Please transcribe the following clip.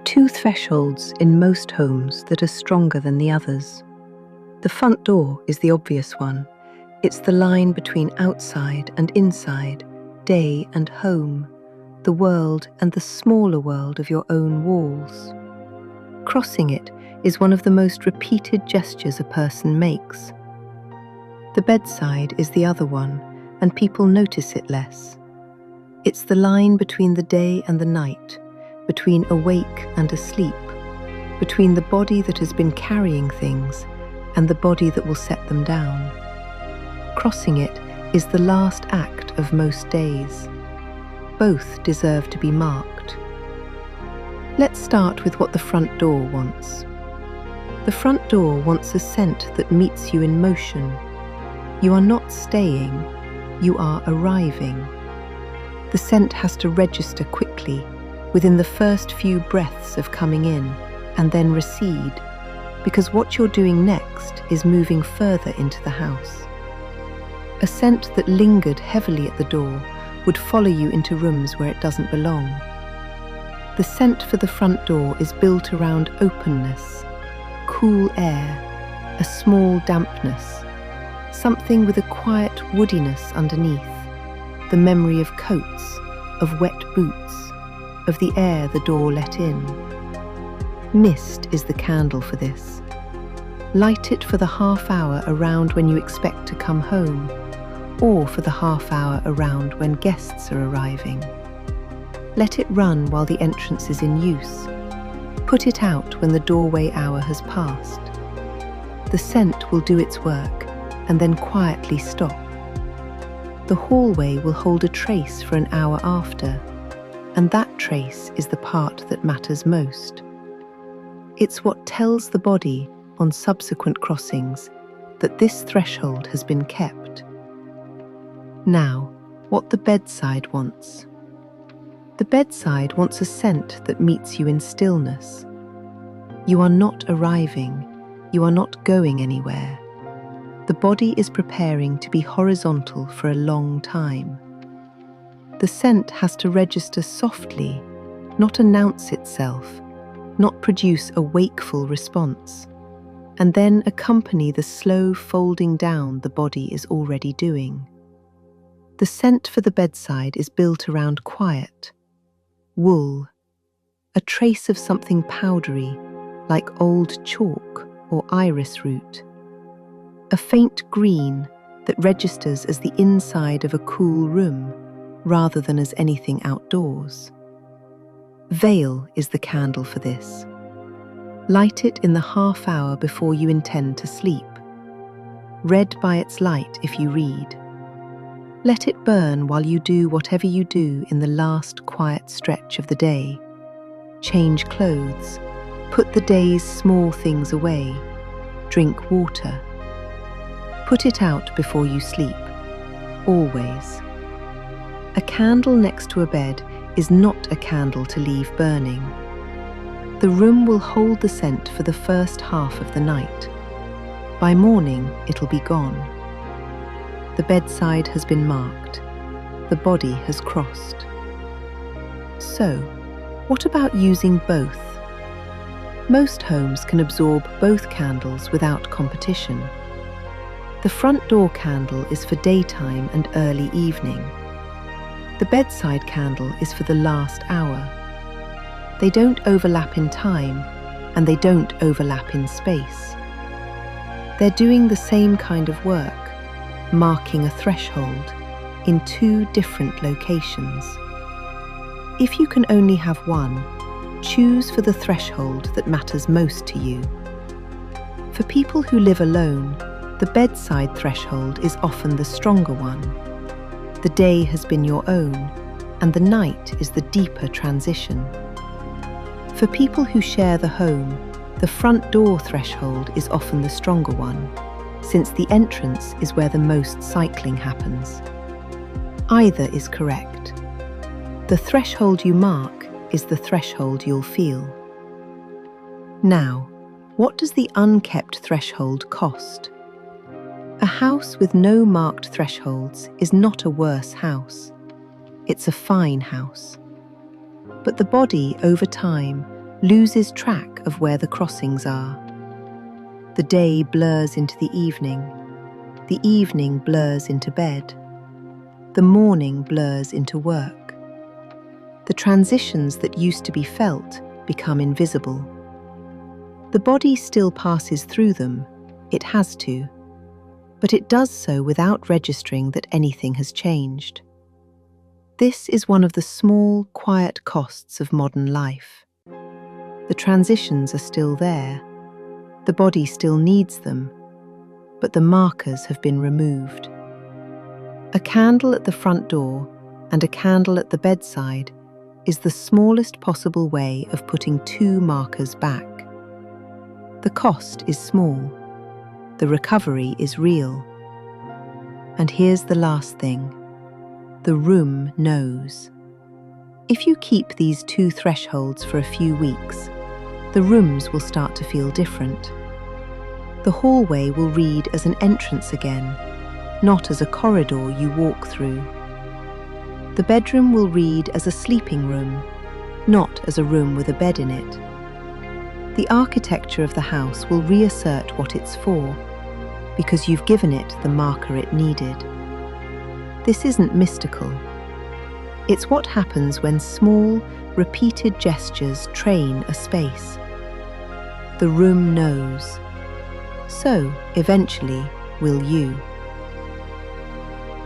two thresholds in most homes that are stronger than the others. The front door is the obvious one. It's the line between outside and inside, day and home, the world and the smaller world of your own walls. Crossing it is one of the most repeated gestures a person makes. The bedside is the other one, and people notice it less. It's the line between the day and the night, between awake and asleep, between the body that has been carrying things and the body that will set them down. Crossing it is the last act of most days. Both deserve to be marked. Let's start with what the front door wants. The front door wants a scent that meets you in motion. You are not staying, you are arriving. The scent has to register quickly, within the first few breaths of coming in, and then recede, because what you're doing next is moving further into the house. A scent that lingered heavily at the door would follow you into rooms where it doesn't belong. The scent for the front door is built around openness, cool air, a small dampness, something with a quiet woodiness underneath, the memory of coats, of wet boots, of the air the door let in. Mist is the candle for this. Light it for the half hour around when you expect to come home, or for the half hour around when guests are arriving. Let it run while the entrance is in use. Put it out when the doorway hour has passed. The scent will do its work and then quietly stop. The hallway will hold a trace for an hour after, and that trace is the part that matters most. It's what tells the body on subsequent crossings that this threshold has been kept. Now, what the bedside wants. The bedside wants a scent that meets you in stillness. You are not arriving, you are not going anywhere. The body is preparing to be horizontal for a long time. The scent has to register softly, not announce itself, not produce a wakeful response, and then accompany the slow folding down the body is already doing. The scent for the bedside is built around quiet, wool, a trace of something powdery, like old chalk or iris root, a faint green that registers as the inside of a cool room rather than as anything outdoors. Veil is the candle for this. Light it in the half hour before you intend to sleep. Read by its light if you read. Let it burn while you do whatever you do in the last quiet stretch of the day. Change clothes, put the day's small things away, drink water. Put it out before you sleep, always. A candle next to a bed is not a candle to leave burning. The room will hold the scent for the first half of the night. By morning, it'll be gone. The bedside has been marked. The body has crossed. So, what about using both? Most homes can absorb both candles without competition. The front door candle is for daytime and early evening. The bedside candle is for the last hour. They don't overlap in time, and they don't overlap in space. They're doing the same kind of work, marking a threshold in two different locations. If you can only have one, choose for the threshold that matters most to you. For people who live alone, the bedside threshold is often the stronger one. The day has been your own, and the night is the deeper transition. For people who share the home, the front door threshold is often the stronger one, since the entrance is where the most cycling happens. Either is correct. The threshold you mark is the threshold you'll feel. Now, what does the unkept threshold cost? A house with no marked thresholds is not a worse house. It's a fine house. But the body, over time, loses track of where the crossings are. The day blurs into the evening blurs into bed, the morning blurs into work. The transitions that used to be felt become invisible. The body still passes through them, it has to, but it does so without registering that anything has changed. This is one of the small, quiet costs of modern life. The transitions are still there, the body still needs them, but the markers have been removed. A candle at the front door and a candle at the bedside is the smallest possible way of putting two markers back. The cost is small, the recovery is real. And here's the last thing. The room knows. If you keep these two thresholds for a few weeks, the rooms will start to feel different. The hallway will read as an entrance again, not as a corridor you walk through. The bedroom will read as a sleeping room, not as a room with a bed in it. The architecture of the house will reassert what it's for, because you've given it the marker it needed. This isn't mystical. It's what happens when small, repeated gestures train a space. The room knows. So, eventually, will you.